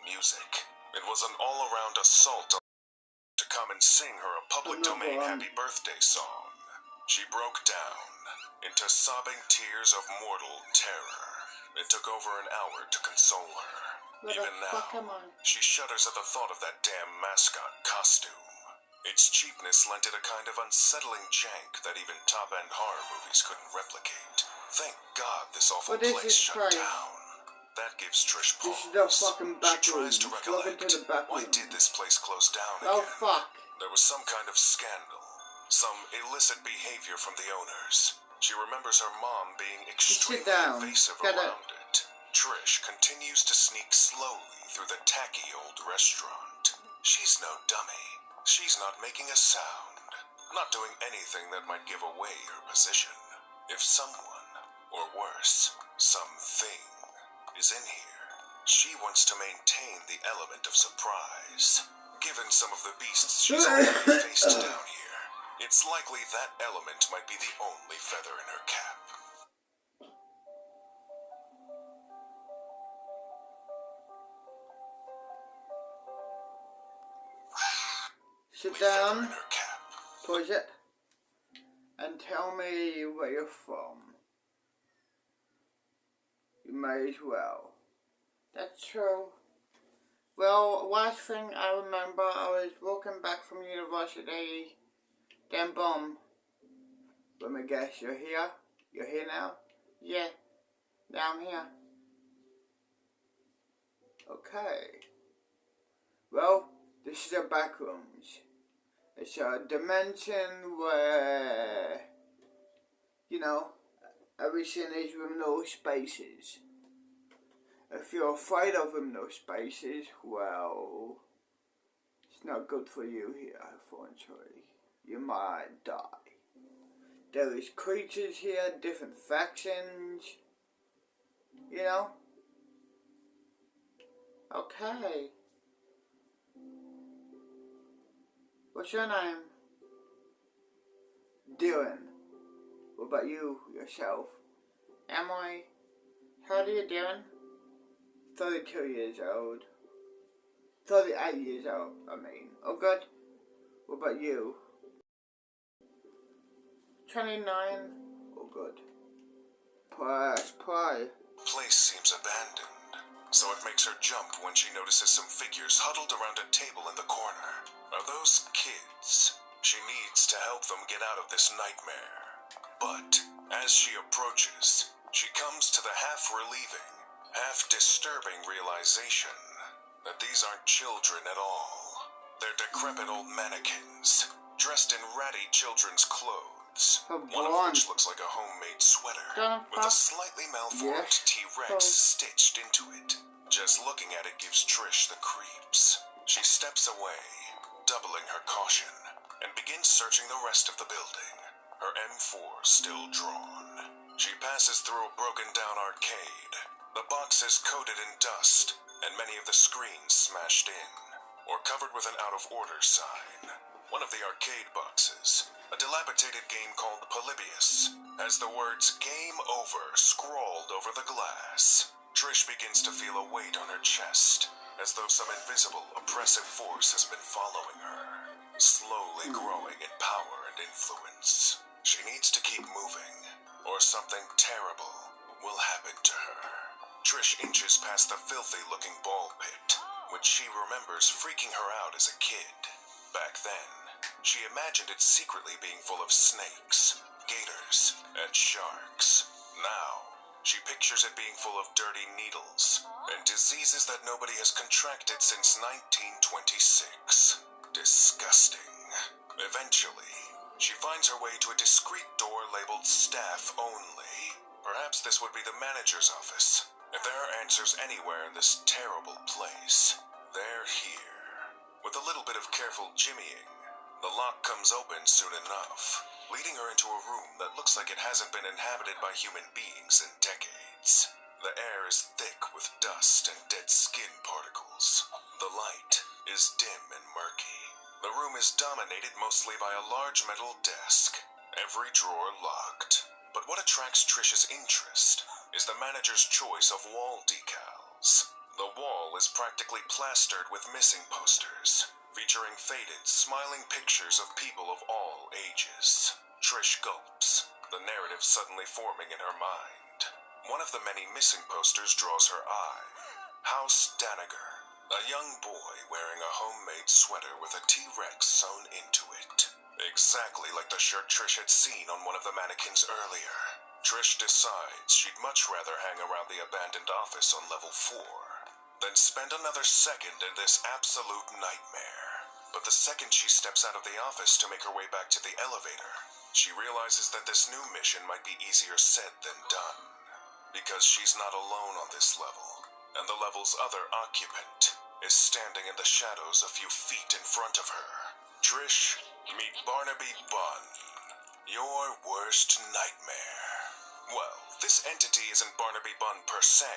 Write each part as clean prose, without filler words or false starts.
music. It was an all-around assault to come and sing her a public domain happy birthday song. She broke down into sobbing tears of mortal terror. It took over an hour to console her. Even now, she shudders at the thought of that damn mascot costume. Its cheapness lent it a kind of unsettling jank that even top-end horror movies couldn't replicate. Thank God this awful place shut down. That gives Trish pause. She tries to recollect. Why did this place close down again? Oh, fuck. There was some kind of scandal. Some illicit behavior from the owners. She remembers her mom being extremely evasive around it. Trish continues to sneak slowly through the tacky old restaurant. She's no dummy. She's not making a sound. Not doing anything that might give away her position. If someone, or worse, something, is in here, she wants to maintain the element of surprise. Given some of the beasts she's already faced down here, it's likely that element might be the only feather in her cap. Sit down, pause it, and tell me where you're from. You may as well. That's true. Well, last thing I remember, I was walking back from university, then boom. Let me guess, you're here? You're here now? Yeah, now I'm here. Okay. Well, this is the backrooms. It's a dimension where, you know, everything is with no spaces. If you're afraid of with no spaces, well, it's not good for you here, unfortunately. You might die. There is creatures here, different factions, you know? Okay. What's your name? Dylan. What about you, yourself? Emily. How old are you, Dylan? 32 years old. 38 years old, I mean. Oh, good. What about you? 29. Oh, good. Press play. Place seems abandoned, so it makes her jump when she notices some figures huddled around a table in the corner. Are those kids? She needs to help them get out of this nightmare. But as she approaches, she comes to the half-relieving, half-disturbing realization that these aren't children at all. They're decrepit old mannequins, dressed in ratty children's clothes, one of which looks like a homemade sweater, with a slightly malformed T-Rex stitched into it. Just looking at it gives Trish the creeps. She steps away, doubling her caution, and begins searching the rest of the building, her M4 still drawn. She passes through a broken-down arcade. The box is coated in dust, and many of the screens smashed in, or covered with an out-of-order sign. One of the arcade boxes, a dilapidated game called Polybius, has the words "Game Over" scrawled over the glass. Trish begins to feel a weight on her chest, as though some invisible, oppressive force has been following her, slowly growing in power and influence. She needs to keep moving, or something terrible will happen to her. Trish inches past the filthy-looking ball pit, which she remembers freaking her out as a kid. Back then, she imagined it secretly being full of snakes, gators, and sharks. Now, she pictures it being full of dirty needles and diseases that nobody has contracted since 1926. Disgusting. Eventually, she finds her way to a discreet door labeled "Staff Only." Perhaps this would be the manager's office. If there are answers anywhere in this terrible place, they're here. With a little bit of careful jimmying, the lock comes open soon enough, leading her into a room that looks like it hasn't been inhabited by human beings in decades. The air is thick with dust and dead skin particles. The light is dim and murky. The room is dominated mostly by a large metal desk, every drawer locked. But what attracts Trish's interest is the manager's choice of wall decals. The wall is practically plastered with missing posters, featuring faded, smiling pictures of people of all ages. Trish gulps, the narrative suddenly forming in her mind. One of the many missing posters draws her eye. House Danager, a young boy wearing a homemade sweater with a T-Rex sewn into it. Exactly like the shirt Trish had seen on one of the mannequins earlier. Trish decides she'd much rather hang around the abandoned office on level 4 than spend another second in this absolute nightmare. But the second she steps out of the office to make her way back to the elevator, she realizes that this new mission might be easier said than done. Because she's not alone on this level, and the level's other occupant is standing in the shadows a few feet in front of her. Trish, meet Barnaby Bunn, your worst nightmare. Well, this entity isn't Barnaby Bunn per se,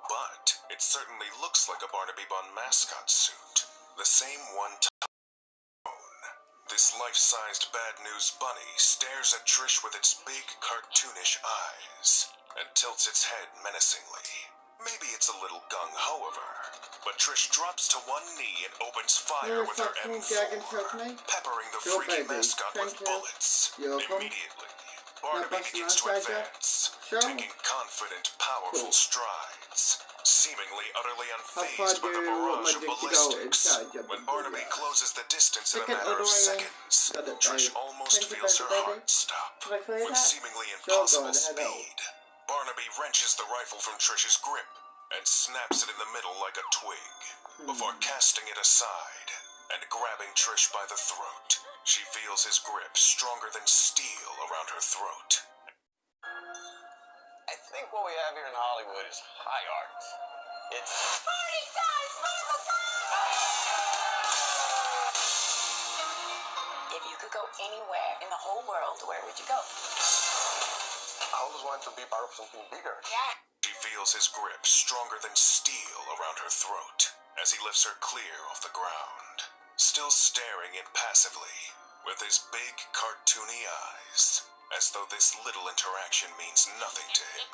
but it certainly looks like a Barnaby Bunn mascot suit. The same one tone. This life-sized bad news bunny stares at Trish with its big cartoonish eyes and tilts its head menacingly. Maybe it's a little gung-ho of her, but Trish drops to one knee and opens fire with her M4, peppering the freaky mascot with bullets. Immediately, Barnaby begins to advance, taking confident, powerful strides, seemingly utterly unfazed by the barrage of ballistics. When Barnaby closes the distance in a matter of seconds, Trish almost feels her heart stop. With seemingly impossible speed, Barnaby wrenches the rifle from Trish's grip and snaps it in the middle like a twig, before casting it aside and grabbing Trish by the throat. She feels his grip stronger than steel around her throat. I think what we have here in Hollywood is high art. It's party time, If you could go anywhere in the whole world, where would you go? I always wanted to be part of something bigger. Yeah. She feels his grip stronger than steel around her throat as he lifts her clear off the ground, still staring impassively with his big cartoony eyes, as though this little interaction means nothing to him.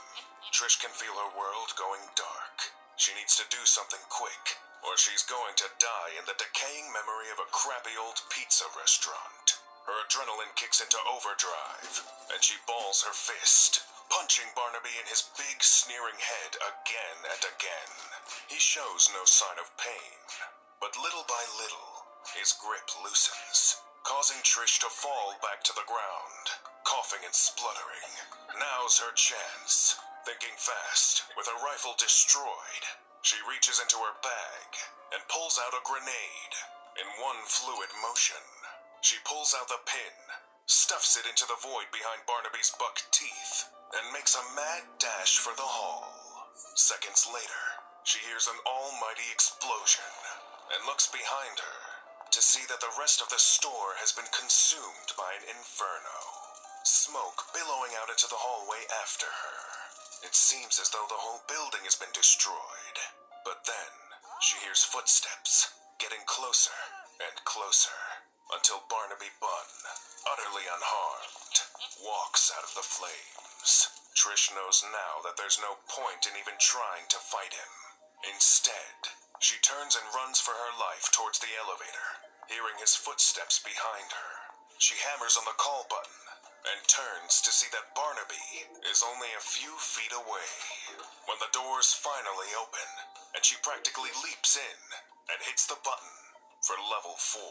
Trish can feel her world going dark. She needs to do something quick, or she's going to die in the decaying memory of a crappy old pizza restaurant. Her adrenaline kicks into overdrive, and she balls her fist, punching Barnaby in his big, sneering head again and again. He shows no sign of pain, but little by little, his grip loosens, causing Trish to fall back to the ground, coughing and spluttering. Now's her chance. Thinking fast, with her rifle destroyed, she reaches into her bag and pulls out a grenade. In one fluid motion, she pulls out the pin, stuffs it into the void behind Barnaby's buck teeth, and makes a mad dash for the hall. Seconds later, she hears an almighty explosion and looks behind her to see that the rest of the store has been consumed by an inferno, smoke billowing out into the hallway after her. It seems as though the whole building has been destroyed, but then she hears footsteps getting closer and closer, until Barnaby Bunn, utterly unharmed, walks out of the flames. Trish knows now that there's no point in even trying to fight him. Instead, she turns and runs for her life towards the elevator, hearing his footsteps behind her. She hammers on the call button and turns to see that Barnaby is only a few feet away, when the doors finally open and she practically leaps in and hits the button for level 4.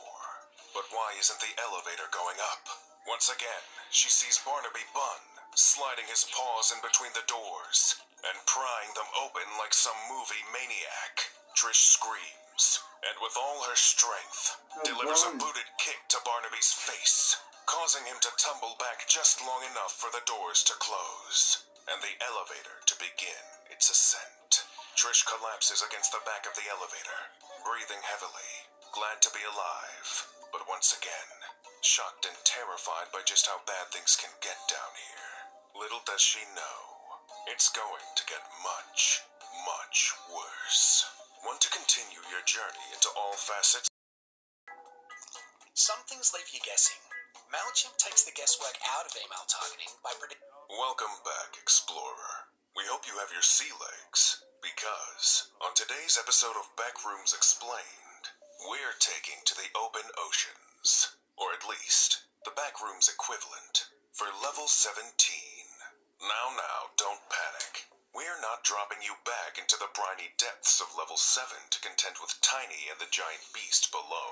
But why isn't the elevator going up? Once again, she sees Barnaby Bunn sliding his paws in between the doors and prying them open like some movie maniac. Trish screams, and with all her strength, delivers a booted kick to Barnaby's face, causing him to tumble back just long enough for the doors to close, and the elevator to begin its ascent. Trish collapses against the back of the elevator, breathing heavily, glad to be alive, but once again, shocked and terrified by just how bad things can get down here. Little does she know, it's going to get much, much worse. Want to continue your journey into all facets? Some things leave you guessing. MailChimp takes the guesswork out of email targeting by predicting... Welcome back, Explorer. We hope you have your sea legs, Because on today's episode of Backrooms Explained, we're taking to the open oceans, or at least the Backrooms equivalent, for level 17. Now, don't panic. We're not dropping you back into the briny depths of level 7 to contend with Tiny and the giant beast below.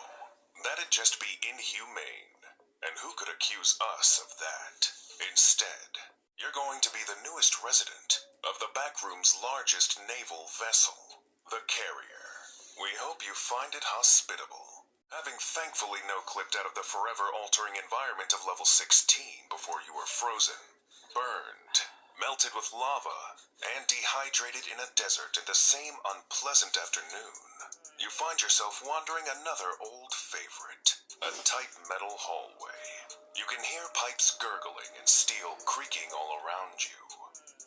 That'd just be inhumane, and who could accuse us of that? Instead, you're going to be the newest resident of the Backroom's largest naval vessel, the Carrier. We hope you find it hospitable, having thankfully no-clipped out of the forever-altering environment of level 16 before you were frozen, burned, melted with lava, and dehydrated in a desert in the same unpleasant afternoon. You find yourself wandering another old favorite, a tight metal hallway. You can hear pipes gurgling and steel creaking all around you.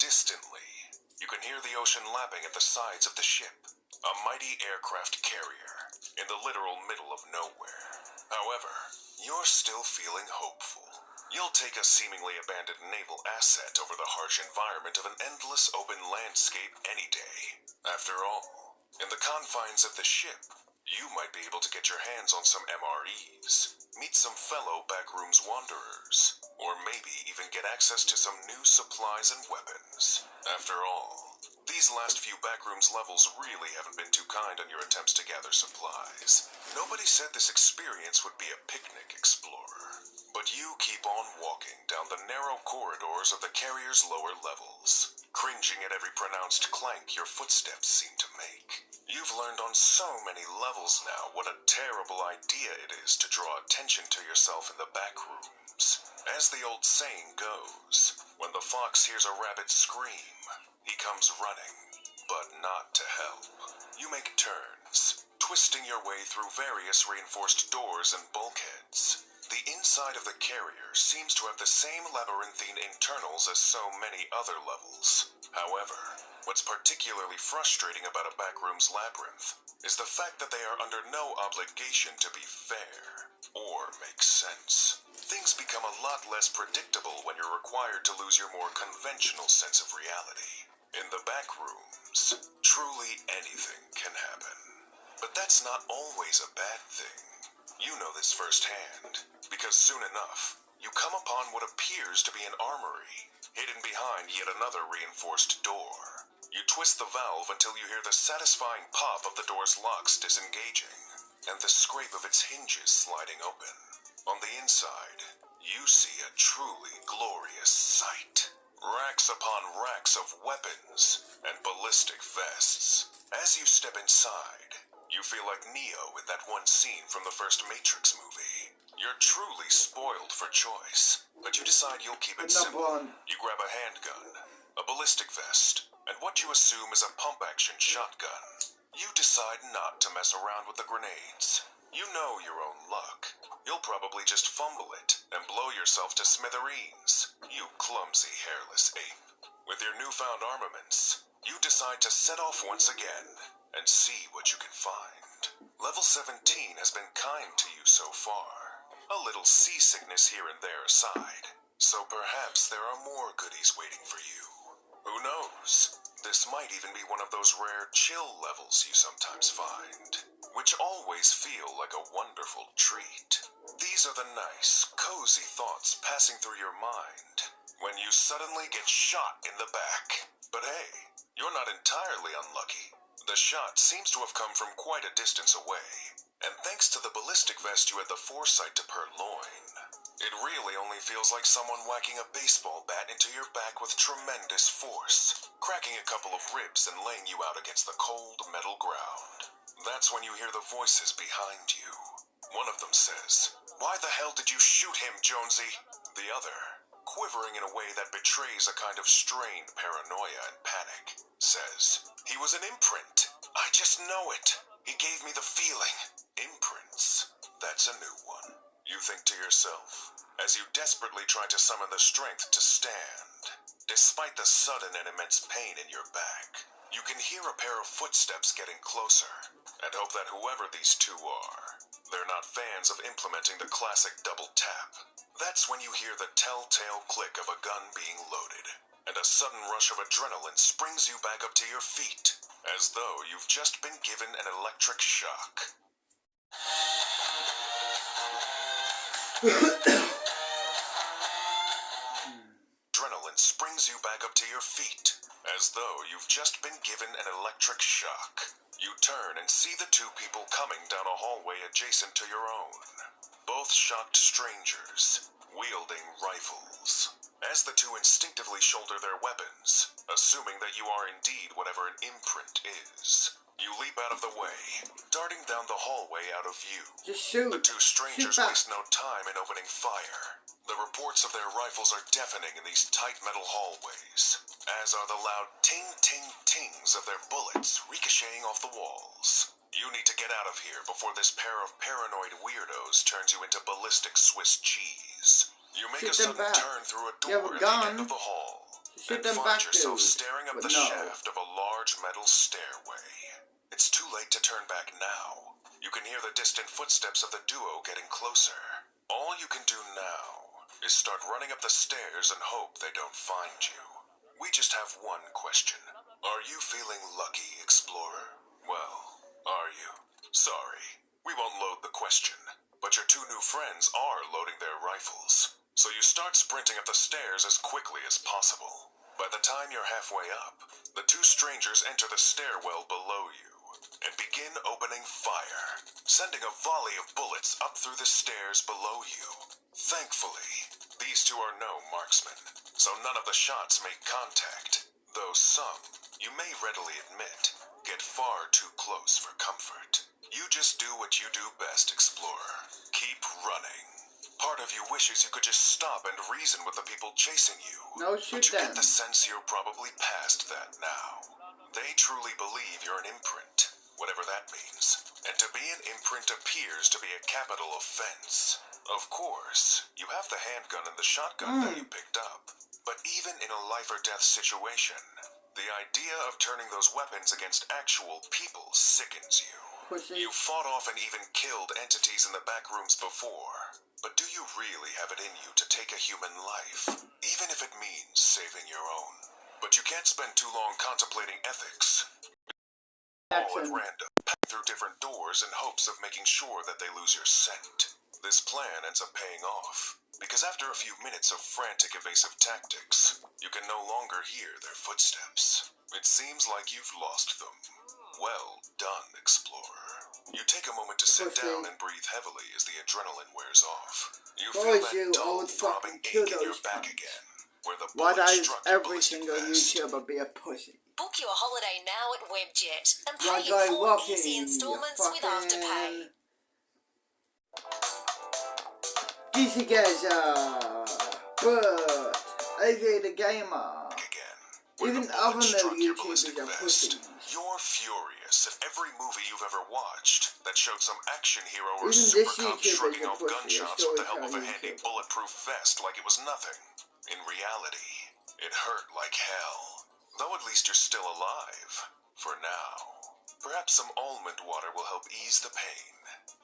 Distantly, you can hear the ocean lapping at the sides of the ship, a mighty aircraft carrier in the literal middle of nowhere. However, you're still feeling hopeful. You'll take a seemingly abandoned naval asset over the harsh environment of an endless open landscape any day. After all, in the confines of the ship, you might be able to get your hands on some MREs, meet some fellow Backrooms wanderers, or maybe even get access to some new supplies and weapons. After all, these last few Backrooms levels really haven't been too kind on your attempts to gather supplies. Nobody said this experience would be a picnic, explorer. But you keep on walking down the narrow corridors of the carrier's lower levels, cringing at every pronounced clank your footsteps seem to make. You've learned on so many levels now what a terrible idea it is to draw attention to yourself in the Backrooms. As the old saying goes, when the fox hears a rabbit scream, he comes running, but not to help. You make turns, twisting your way through various reinforced doors and bulkheads. The inside of the carrier seems to have the same labyrinthine internals as so many other levels. However, what's particularly frustrating about a Backroom's labyrinth is the fact that they are under no obligation to be fair or make sense. Things become a lot less predictable when you're required to lose your more conventional sense of reality. In the Backrooms, truly anything can happen. But that's not always a bad thing. You know this firsthand, because soon enough, you come upon what appears to be an armory, hidden behind yet another reinforced door. You twist the valve until you hear the satisfying pop of the door's locks disengaging, and the scrape of its hinges sliding open. On the inside, you see a truly glorious sight. Racks upon racks of weapons and ballistic vests. As you step inside, you feel like Neo in that one scene from the first Matrix movie. You're truly spoiled for choice, but you decide you'll keep it simple. You grab a handgun, a ballistic vest, and what you assume is a pump-action shotgun. You decide not to mess around with the grenades. You know your own luck. You'll probably just fumble it and blow yourself to smithereens, you clumsy hairless ape. With your newfound armaments, you decide to set off once again and see what you can find. Level 17 has been kind to you so far. A little seasickness here and there aside, so perhaps there are more goodies waiting for you. Who knows? This might even be one of those rare chill levels you sometimes find, which always feel like a wonderful treat. These are the nice, cozy thoughts passing through your mind when you suddenly get shot in the back. But hey, you're not entirely unlucky. The shot seems to have come from quite a distance away, and thanks to the ballistic vest you had the foresight to purloin, it really only feels like someone whacking a baseball bat into your back with tremendous force, cracking a couple of ribs and laying you out against the cold metal ground. That's when you hear the voices behind you. One of them says, "Why the hell did you shoot him, Jonesy?" The other, quivering in a way that betrays a kind of strained paranoia and panic, says, "He was an imprint. I just know it. He gave me the feeling." Imprints. That's a new one. You think to yourself, as you desperately try to summon the strength to stand. Despite the sudden and immense pain in your back, you can hear a pair of footsteps getting closer, and hope that whoever these two are, they're not fans of implementing the classic double tap. That's when you hear the telltale click of a gun being loaded. and a sudden rush of adrenaline springs you back up to your feet, as though you've just been given an electric shock. Adrenaline springs you back up to your feet, as though you've just been given an electric shock. You turn and see the two people coming down a hallway adjacent to your own. Both shocked strangers, wielding rifles. As the two instinctively shoulder their weapons, assuming that you are indeed whatever an imprint is, you leap out of the way, darting down the hallway out of view. Just shoot. The two strangers waste no time in opening fire. The reports of their rifles are deafening in these tight metal hallways, as are the loud ting-ting-tings of their bullets ricocheting off the walls. You need to get out of here before this pair of paranoid weirdos turns you into ballistic Swiss cheese. You make a sudden turn through a door at the end of the hall, and find yourself staring up the shaft of a large metal stairway. It's too late to turn back now. You can hear the distant footsteps of the duo getting closer. All you can do now is start running up the stairs and hope they don't find you. We just have one question. Are you feeling lucky, Explorer? Well, are you? Sorry, we won't load the question, but your two new friends are loading their rifles. So you start sprinting up the stairs as quickly as possible. By the time you're halfway up, the two strangers enter the stairwell below you and begin opening fire, sending a volley of bullets up through the stairs below you. Thankfully, these two are no marksmen, so none of the shots make contact, though some, you may readily admit, get far too close for comfort. You just do what you do best, Explorer. Keep running. Part of you wishes you could just stop and reason with the people chasing you. No, but you get the sense you're probably past that now. They truly believe you're an imprint, whatever that means. And to be an imprint appears to be a capital offense. Of course, you have the handgun and the shotgun that you picked up. But even in a life-or-death situation, the idea of turning those weapons against actual people sickens you. You fought off and even killed entities in the backrooms before. But do you really have it in you to take a human life, even if it means saving your own? But you can't spend too long contemplating ethics. All at random, pack through different doors in hopes of making sure that they lose your scent. This plan ends up paying off, because after a few minutes of frantic evasive tactics, you can no longer hear their footsteps. It seems like you've lost them. Well done, Explorer. You take a moment to sit down and breathe heavily as the adrenaline wears off. You feel that dull, throbbing ache in your back again, where the bullet struck your ballistic vest. YouTuber be a pussy? Book your holiday now at Webjet and pay in 4 easy installments with Afterpay. DC Gaza, but AJ the Gamer, even other YouTubers are pussies. You're furious at every movie you've ever watched that showed some action hero or Even super this cop YouTuber shrugging is a off pussy, gunshots a with the help of a storytelling handy YouTuber. bulletproof vest like it was nothing. In reality, it hurt like hell. Though at least you're still alive. For now. Perhaps some almond water will help ease the pain.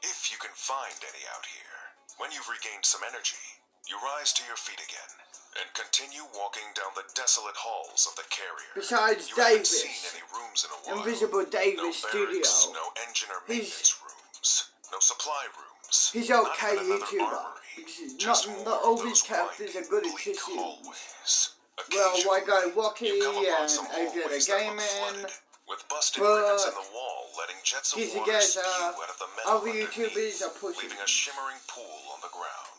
If you can find any out here. When you've regained some energy, you rise to your feet again and continue walking down the desolate halls of the carrier. Besides You haven't Davis, seen any rooms in a while. Invisible Davis No barracks, Studio. no engine or maintenance rooms, no supply rooms. He's not okay even another YouTuber. armory. Because Just not more all of these those characters winding, are good at bleak kissing. hallways. Well, White Guy Occasionally, Rocky you come upon and some AJ the hallways that look Gaming, flooded, with busted but ribbons in the wall, letting jets of DC water Gaza, spew out of the metal other underneath, YouTubers are pussies. leaving a shimmering pool on the ground.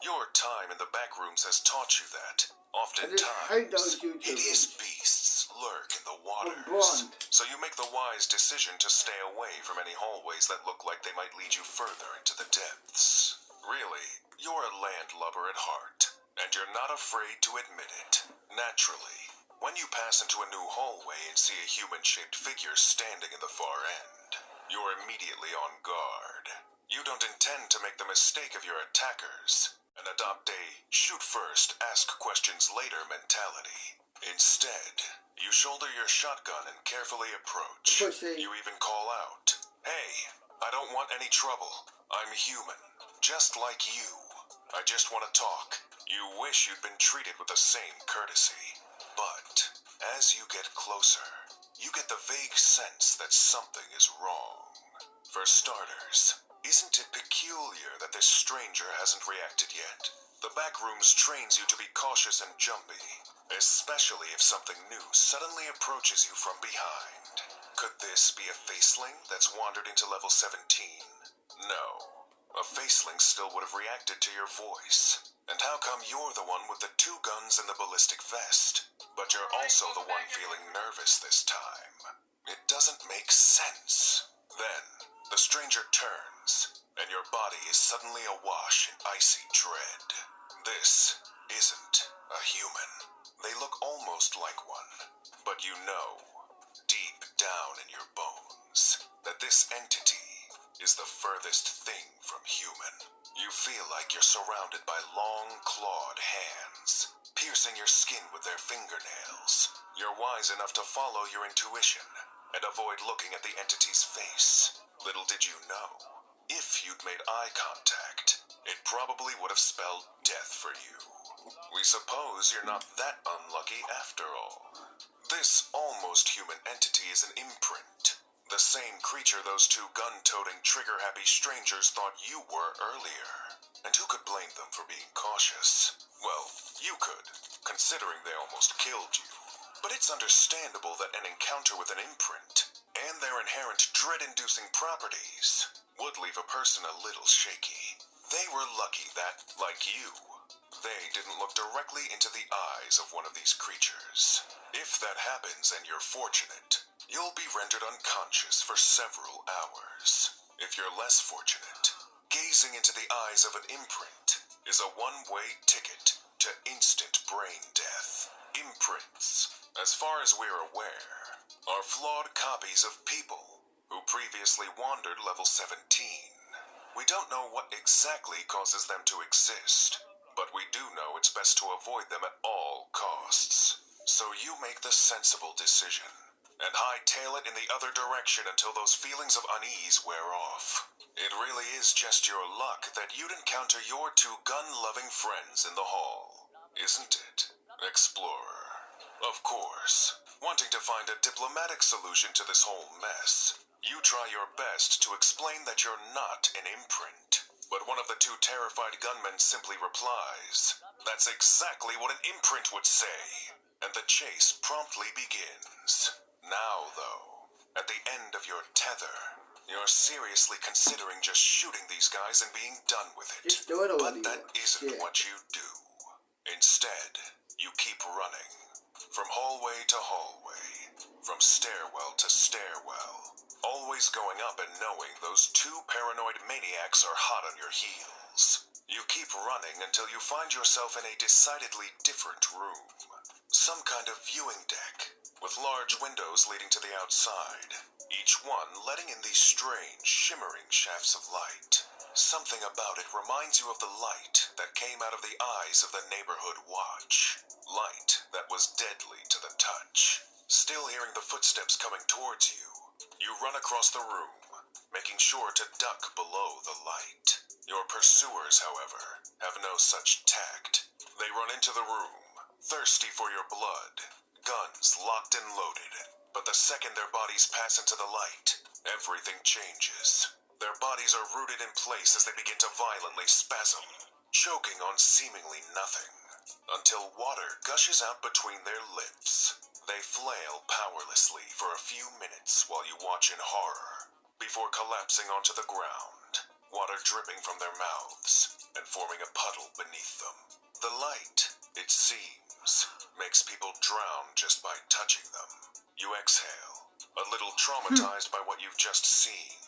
Your time in the backrooms has taught you that, I just hate those oftentimes, hideous YouTubers. beasts lurk in the waters. blunt. So you make the wise decision to stay away from any hallways that look like they might lead you further into the depths. Really, you're a landlubber at heart, and you're not afraid to admit it. Naturally, when you pass into a new hallway and see a human-shaped figure standing in the far end, you're immediately on guard. You don't intend to make the mistake of your attackers and adopt a shoot first, ask questions later mentality. Instead, you shoulder your shotgun and carefully approach. Pussy. You even call out, "Hey, I don't want any trouble. I'm human, just like you. I just want to talk." You wish you'd been treated with the same courtesy. As you get closer, you get the vague sense that something is wrong. For starters, isn't it peculiar that this stranger hasn't reacted yet? The backrooms trains you to be cautious and jumpy, especially if something new suddenly approaches you from behind. Could this be a faceling that's wandered into level 17? No. A faceling still would have reacted to your voice. And how come you're the one with the 2 guns and the ballistic vest, but you're also the one feeling nervous this time? It doesn't make sense. Then, the stranger turns, and your body is suddenly awash in icy dread. This isn't a human. They look almost like one, but you know, deep down in your bones, that this entity is the furthest thing from human. You feel like you're surrounded by long, clawed hands, piercing your skin with their fingernails. You're wise enough to follow your intuition and avoid looking at the entity's face. Little did you know, if you'd made eye contact, it probably would have spelled death for you. We suppose you're not that unlucky after all. This almost human entity is an imprint. The same creature those 2 gun-toting, trigger-happy strangers thought you were earlier. And who could blame them for being cautious? Well, you could, considering they almost killed you. But it's understandable that an encounter with an imprint, and their inherent dread-inducing properties, would leave a person a little shaky. They were lucky that, like you, they didn't look directly into the eyes of one of these creatures. If that happens and you're fortunate, you'll be rendered unconscious for several hours. If you're less fortunate, gazing into the eyes of an imprint is a one-way ticket to instant brain death. Imprints, as far as we're aware, are flawed copies of people who previously wandered level 17. We don't know what exactly causes them to exist, but we do know it's best to avoid them at all costs. So you make the sensible decision and hightail it in the other direction until those feelings of unease wear off. It really is just your luck that you'd encounter your 2 gun-loving friends in the hall, isn't it, Explorer? Of course, wanting to find a diplomatic solution to this whole mess, you try your best to explain that you're not an imprint. But one of the 2 terrified gunmen simply replies, "That's exactly what an imprint would say," and the chase promptly begins. Now, though, at the end of your tether, you're seriously considering just shooting these guys and being done with it. Just do it already. But that isn't what you do. Instead, you keep running, from hallway to hallway, from stairwell to stairwell, always going up and knowing those 2 paranoid maniacs are hot on your heels. You keep running until you find yourself in a decidedly different room. Some kind of viewing deck, with large windows leading to the outside, each one letting in these strange, shimmering shafts of light. Something about it reminds you of the light that came out of the eyes of the neighborhood watch. Light that was deadly to the touch. Still hearing the footsteps coming towards you, you run across the room, making sure to duck below the light. Your pursuers, however, have no such tact. They run into the room, thirsty for your blood, guns locked and loaded. But the second their bodies pass into the light, everything changes. Their bodies are rooted in place as they begin to violently spasm, choking on seemingly nothing, until water gushes out between their lips. They flail powerlessly for a few minutes while you watch in horror, before collapsing onto the ground, water dripping from their mouths and forming a puddle beneath them. The light, it seems, makes people drown just by touching them. You exhale, a little traumatized by what you've just seen,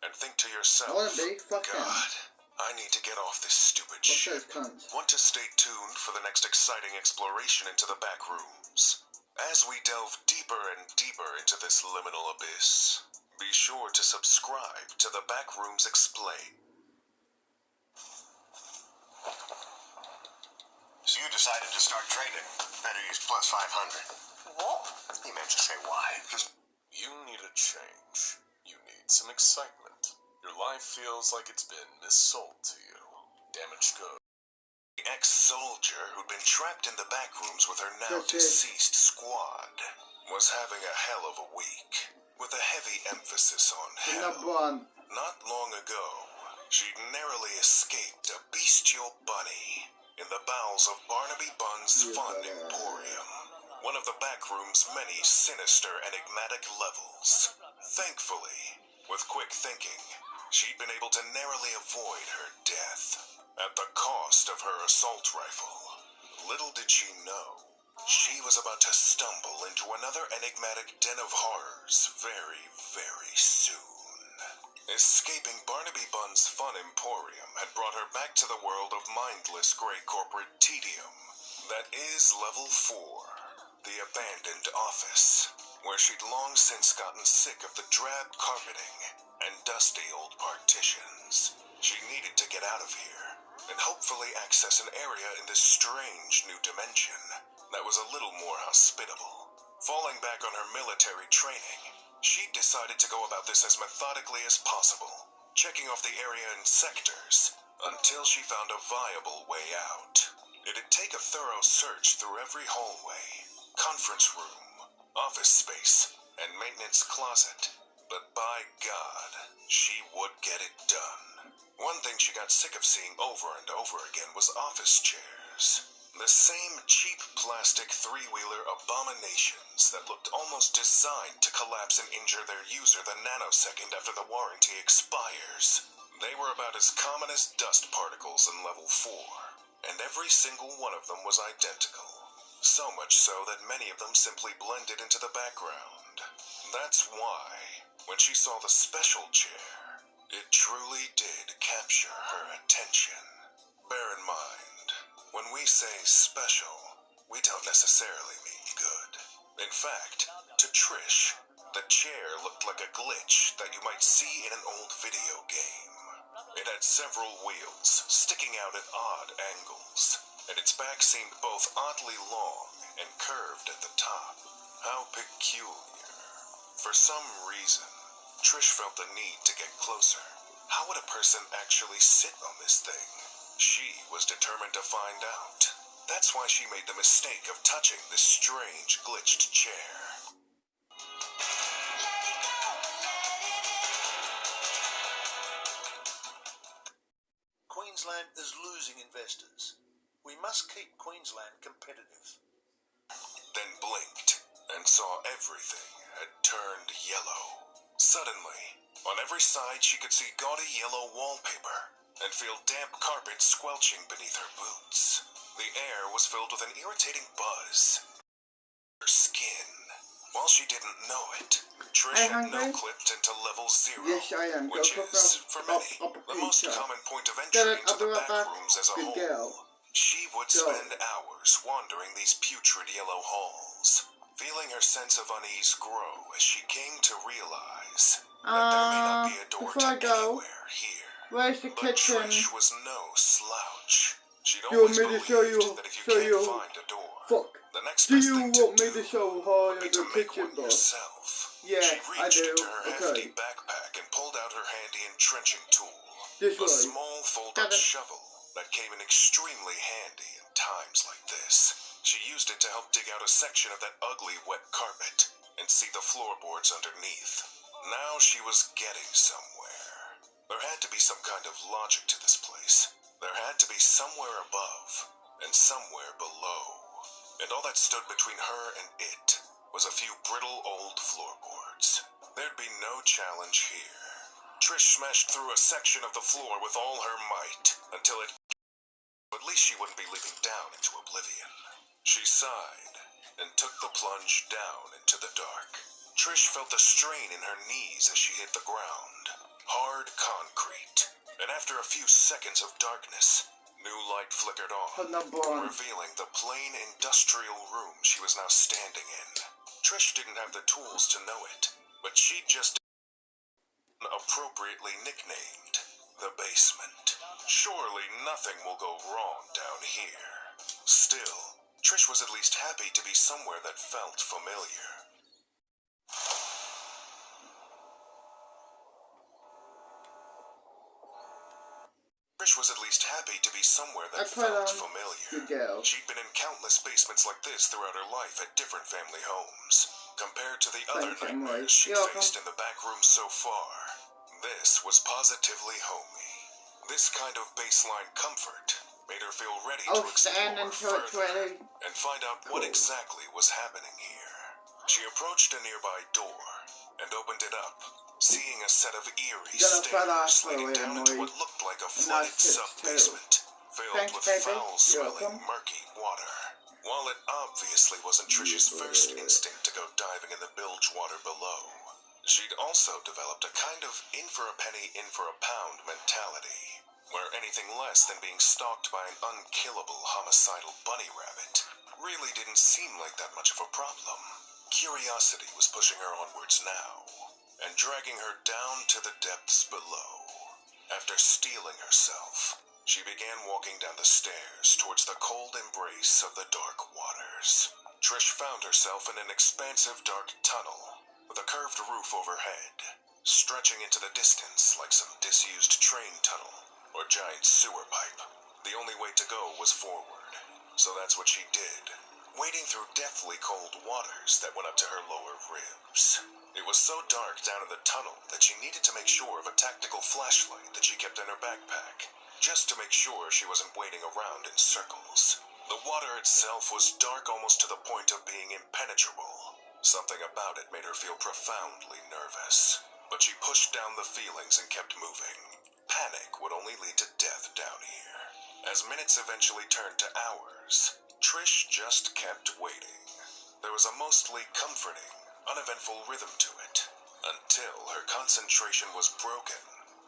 and think to yourself, God, I need to get off this stupid ship. Want to stay tuned for the next exciting exploration into the back rooms. As we delve deeper and deeper into this liminal abyss, be sure to subscribe to the Backrooms Explain. So you decided to start trading. Better use plus 500. What? He meant to say why. Just You need a change. You need some excitement. Your life feels like it's been missold to you. Damaged goods. The ex-soldier who'd been trapped in the backrooms with her now deceased squad was having a hell of a week, with a heavy emphasis on hell. Not long ago, she'd narrowly escaped a bestial bunny in the bowels of Barnaby Bun's Fun Emporium, one of the backroom's many sinister, enigmatic levels. Thankfully, with quick thinking, she'd been able to narrowly avoid her death at the cost of her assault rifle. Little did she know, she was about to stumble into another enigmatic den of horrors very, very soon. Escaping Barnaby Bun's Fun Emporium had brought her back to the world of mindless gray corporate tedium. That is level 4, the abandoned office, where she'd long since gotten sick of the drab carpeting and dusty old partitions. She needed to get out of here and hopefully access an area in this strange new dimension that was a little more hospitable. Falling back on her military training, she decided to go about this as methodically as possible, checking off the area in sectors until she found a viable way out. It'd take a thorough search through every hallway, conference room, office space, and maintenance closet, but by God, she would get it done. One thing she got sick of seeing over and over again was office chairs. The same cheap plastic three-wheeler abominations that looked almost designed to collapse and injure their user the nanosecond after the warranty expires. They were about as common as dust particles in level 4, and every single one of them was identical. So much so that many of them simply blended into the background. That's why, when she saw the special chair, it truly did capture her attention. Bear in mind, when we say special, we don't necessarily mean good. In fact, to Trish, the chair looked like a glitch that you might see in an old video game. It had several wheels sticking out at odd angles, and its back seemed both oddly long and curved at the top. How peculiar. For some reason, Trish felt the need to get closer. How would a person actually sit on this thing? She was determined to find out. That's why she made the mistake of touching this strange, glitched chair. Queensland is losing investors. We must keep Queensland competitive. Then blinked and saw everything had turned yellow. Suddenly, on every side she could see gaudy yellow wallpaper and feel damp carpet squelching beneath her boots. The air was filled with an irritating buzz. Her skin. While she didn't know it, Trish had no-clipped into level 0, yes, I am. which is, for many, the most common point of entry into the backrooms as a whole. She would spend hours wandering these putrid yellow halls, feeling her sense of unease grow as she came to realize that there may not be a door to anywhere here. Where's the kitchen? Trish was no slouch. She'd always believed that if you can't find a door, the next best thing to do would be to make one yourself. Yeah, she I reached do. into her hefty backpack and pulled out her handy entrenching tool, This a way. small fold-up shovel that came in extremely handy in times like this. She used it to help dig out a section of that ugly wet carpet and see the floorboards underneath. Now she was getting somewhere. There had to be some kind of logic to this place. There had to be somewhere above and somewhere below. And all that stood between her and it was a few brittle old floorboards. There'd be no challenge here. Trish smashed through a section of the floor with all her might until it... At least she wouldn't be leaping down into oblivion. She sighed and took the plunge down into the dark. Trish felt the strain in her knees as she hit the ground. Hard concrete. And after a few seconds of darkness, new light flickered on, revealing the plain industrial room she was now standing in. Trish didn't have the tools to know it, but she just appropriately nicknamed the basement. Surely nothing will go wrong down here. Still, Trish was at least happy to be somewhere that felt familiar. Trish Trish was at least happy to be somewhere that felt familiar. She'd been in countless basements like this throughout her life at different family homes. Compared to the other nightmares she'd faced in the back rooms so far, this was positively homey. This kind of baseline comfort made her feel ready to explore further and find out what exactly was happening here. She approached a nearby door and opened it up, seeing a set of eerie stairs leading down into what looked like a flooded sub-basement, filled with foul-smelling, murky water. While it obviously wasn't Trish's first instinct to go diving in the bilge water below, she'd also developed a kind of in-for-a-penny, in-for-a-pound mentality, where anything less than being stalked by an unkillable homicidal bunny rabbit really didn't seem like that much of a problem. Curiosity was pushing her onwards now, and dragging her down to the depths below. After steeling herself, she began walking down the stairs towards the cold embrace of the dark waters. Trish found herself in an expansive dark tunnel with a curved roof overhead, stretching into the distance like some disused train tunnel or giant sewer pipe. The only way to go was forward, so that's what she did, wading through deathly cold waters that went up to her lower ribs. It was so dark down in the tunnel that she needed to make sure of a tactical flashlight that she kept in her backpack, just to make sure she wasn't wading around in circles. The water itself was dark almost to the point of being impenetrable. Something about it made her feel profoundly nervous, but she pushed down the feelings and kept moving. Panic would only lead to death down here. As minutes eventually turned to hours, Trish just kept waiting. There was a mostly comforting, uneventful rhythm to it, until her concentration was broken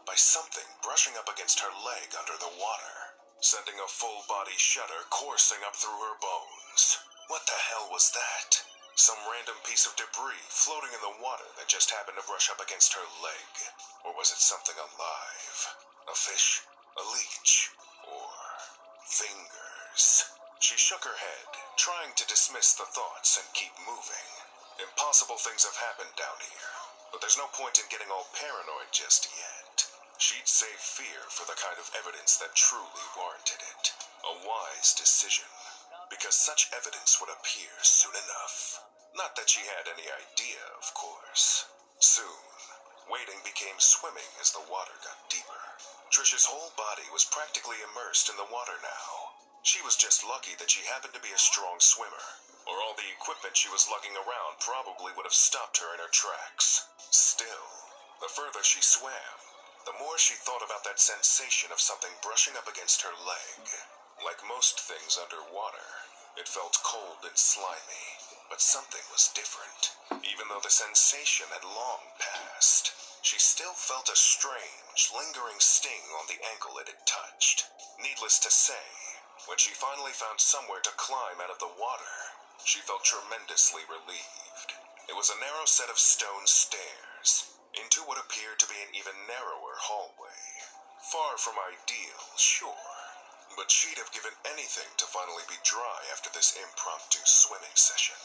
by something brushing up against her leg under the water, sending a full-body shudder coursing up through her bones. What the hell was that? Some random piece of debris floating in the water that just happened to brush up against her leg? Or was it something alive? A fish? A leech? Or fingers? She shook her head, trying to dismiss the thoughts and keep moving. Impossible things have happened down here, but there's no point in getting all paranoid just yet. She'd save fear for the kind of evidence that truly warranted it. A wise decision, because such evidence would appear soon enough. Not that she had any idea, of course. Soon, wading became swimming as the water got deeper. Trish's whole body was practically immersed in the water now. She was just lucky that she happened to be a strong swimmer, or all the equipment she was lugging around probably would have stopped her in her tracks. Still, the further she swam, the more she thought about that sensation of something brushing up against her leg. Like most things underwater, it felt cold and slimy, but something was different. Even though the sensation had long passed, she still felt a strange, lingering sting on the ankle it had touched. Needless to say, when she finally found somewhere to climb out of the water, she felt tremendously relieved. It was a narrow set of stone stairs into what appeared to be an even narrower hallway. Far from ideal, sure, but she'd have given anything to finally be dry after this impromptu swimming session.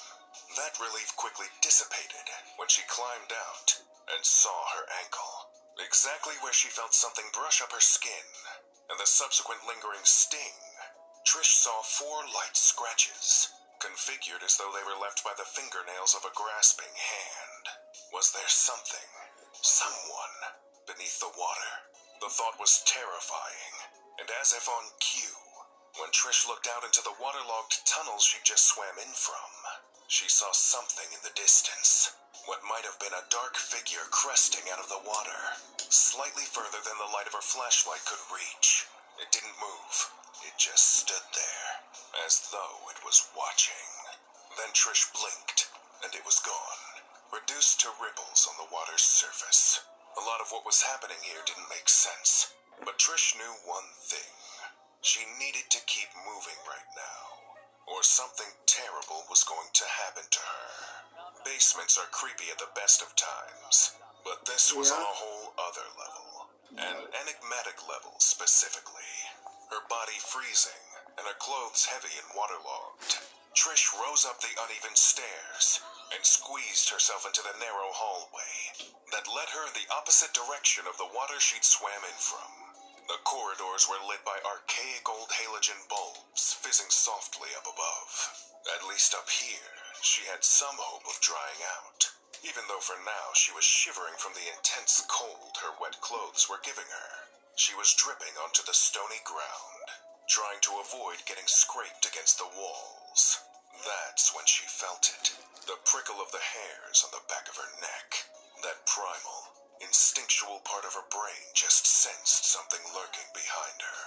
That relief quickly dissipated when she climbed out and saw her ankle, exactly where she felt something brush up her skin, and the subsequent lingering sting. Trish saw 4 light scratches, configured as though they were left by the fingernails of a grasping hand. Was there something, someone, beneath the water? The thought was terrifying, and as if on cue, when Trish looked out into the waterlogged tunnels she just swam in from, she saw something in the distance. What might have been a dark figure cresting out of the water, slightly further than the light of her flashlight could reach. It didn't move. It just stood there, as though it was watching. Then Trish blinked, and it was gone, reduced to ripples on the water's surface. A lot of what was happening here didn't make sense, but Trish knew one thing. She needed to keep moving right now, or something terrible was going to happen to her. Basements are creepy at the best of times, but this was on a whole other level, an enigmatic level specifically. Her body freezing, and her clothes heavy and waterlogged. Trish rose up the uneven stairs and squeezed herself into the narrow hallway that led her in the opposite direction of the water she'd swam in from. The corridors were lit by archaic old halogen bulbs fizzing softly up above. At least up here, she had some hope of drying out, even though for now she was shivering from the intense cold her wet clothes were giving her. She was dripping onto the stony ground, trying to avoid getting scraped against the walls. That's when she felt it, the prickle of the hairs on the back of her neck. That primal, instinctual part of her brain just sensed something lurking behind her.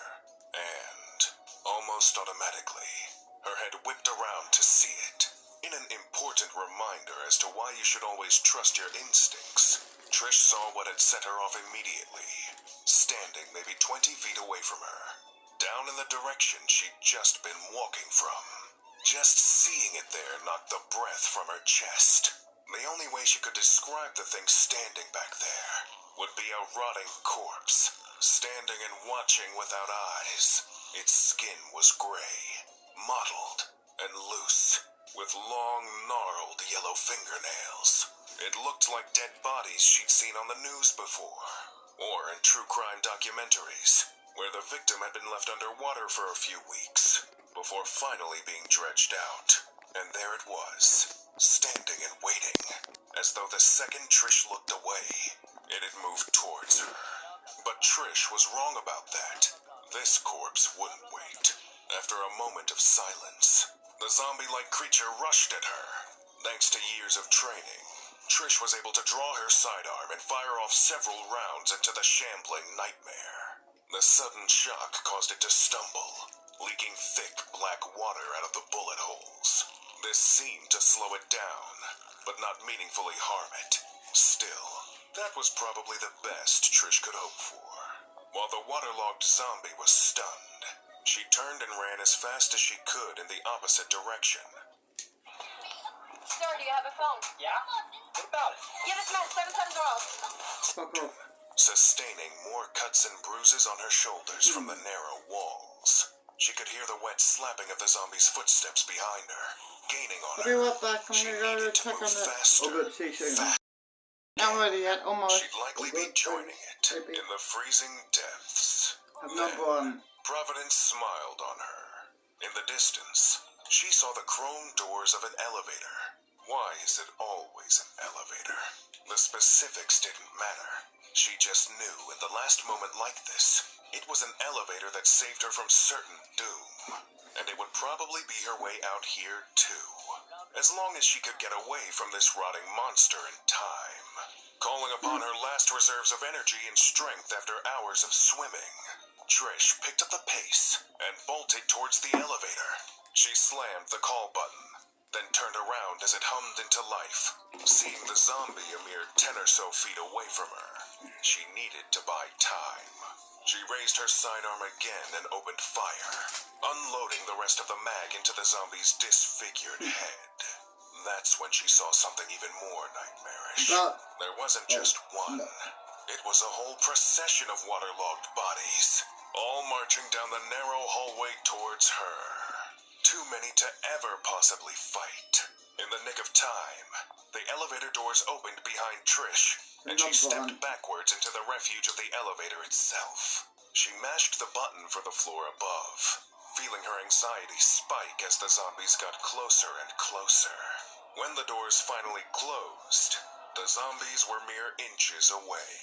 And, almost automatically, her head whipped around to see it. In an important reminder as to why you should always trust your instincts, Trish saw what had set her off immediately, standing maybe 20 feet away from her, down in the direction she'd just been walking from. Just seeing it there knocked the breath from her chest. The only way she could describe the thing standing back there would be a rotting corpse, standing and watching without eyes. Its skin was gray, mottled, and loose, with long, gnarled yellow fingernails. It looked like dead bodies she'd seen on the news before, or in true crime documentaries, where the victim had been left underwater for a few weeks, before finally being dredged out. And there it was, standing and waiting, as though the second Trish looked away, it had moved towards her. But Trish was wrong about that. This corpse wouldn't wait. After a moment of silence, the zombie-like creature rushed at her. Thanks to years of training, Trish was able to draw her sidearm and fire off several rounds into the shambling nightmare. The sudden shock caused it to stumble, leaking thick black water out of the bullet holes. This seemed to slow it down, but not meaningfully harm it. Still, that was probably the best Trish could hope for. While the waterlogged zombie was stunned, she turned and ran as fast as she could in the opposite direction. Sir, do you have a phone? Yeah? What about it? Give us man 77 girls. Fuck off. Sustaining more cuts and bruises on her shoulders from the narrow walls. She could hear the wet slapping of the zombie's footsteps behind her, gaining on I'll be her. right back. I'm She gonna go needed to check move on it. faster, Oh, good. See you soon. faster. Not ready yet. Almost. She'd likely be Good. joining it Maybe. in the freezing depths. I'm number one. Providence smiled on her. In the distance, she saw the chrome doors of an elevator. Why is it always an elevator? The specifics didn't matter. She just knew in the last moment like this, it was an elevator that saved her from certain doom. And it would probably be her way out here too. As long as she could get away from this rotting monster in time. Calling upon her last reserves of energy and strength after hours of swimming, Trish picked up the pace and bolted towards the elevator. She slammed the call button, then turned around as it hummed into life, seeing the zombie a mere 10 or so feet away from her. She needed to buy time. She raised her sidearm again and opened fire, unloading the rest of the mag into the zombie's disfigured head. That's when she saw something even more nightmarish. There wasn't just one. It was a whole procession of waterlogged bodies, all marching down the narrow hallway towards her. Too many to ever possibly fight. In the nick of time, the elevator doors opened behind Trish, and she stepped backwards into the refuge of the elevator itself. She mashed the button for the floor above, feeling her anxiety spike as the zombies got closer and closer. When the doors finally closed, the zombies were mere inches away.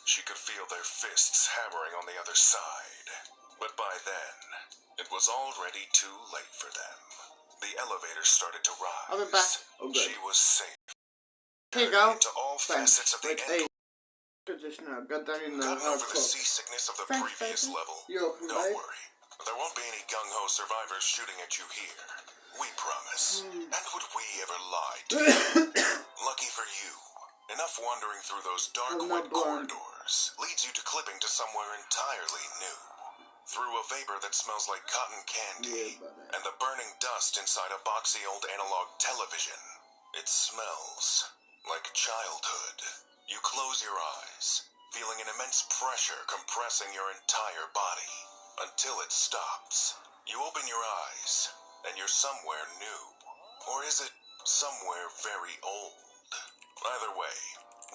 She could feel their fists hammering on the other side. But by then, it was already too late for them. The elevator started to rise. I'll be back. Oh, good. She was safe. Here you go. Into all Thanks. facets of the Wait, hey. Just now. Got that in the Gotten hard over the cook. seasickness of the Thanks, previous baby. level. You're welcome, Don't babe. worry. There won't be any gung-ho survivors shooting at you here. We promise. And would we ever lie to you? Lucky for you, enough wandering through those dark, I'm wet not blind. corridors leads you to clipping to somewhere entirely new. Through a vapor that smells like cotton candy, and the burning dust inside a boxy old analog television. It smells like childhood. You close your eyes, feeling an immense pressure compressing your entire body, until it stops. You open your eyes, and you're somewhere new. Or is it somewhere very old? Either way,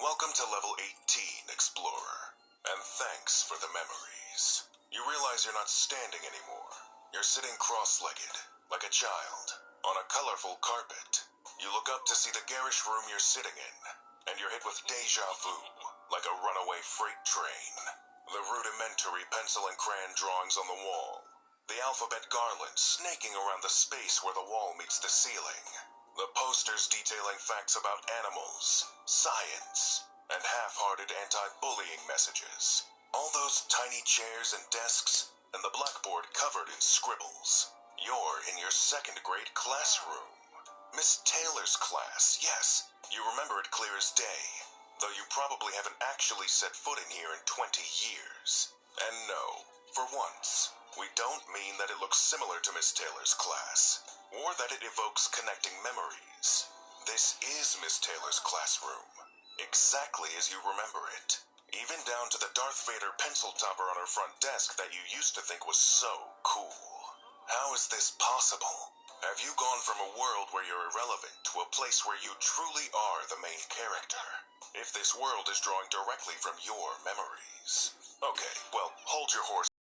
welcome to level 18, Explorer. And thanks for the memories. You realize you're not standing anymore. You're sitting cross-legged, like a child, on a colorful carpet. You look up to see the garish room you're sitting in, and you're hit with deja vu, like a runaway freight train. The rudimentary pencil and crayon drawings on the wall. The alphabet garland snaking around the space where the wall meets the ceiling. The posters detailing facts about animals, science, and half-hearted anti-bullying messages. All those tiny chairs and desks, and the blackboard covered in scribbles. You're in your second grade classroom. Miss Taylor's class, yes. You remember it clear as day, though you probably haven't actually set foot in here in 20 years. And no, for once, we don't mean that it looks similar to Miss Taylor's class, or that it evokes connecting memories. This is Miss Taylor's classroom, exactly as you remember it, even down to the Darth Vader pencil topper on her front desk that you used to think was so cool. How is this possible? Have you gone from a world where you're irrelevant to a place where you truly are the main character? If this world is drawing directly from your memories. Okay, well, hold your horses.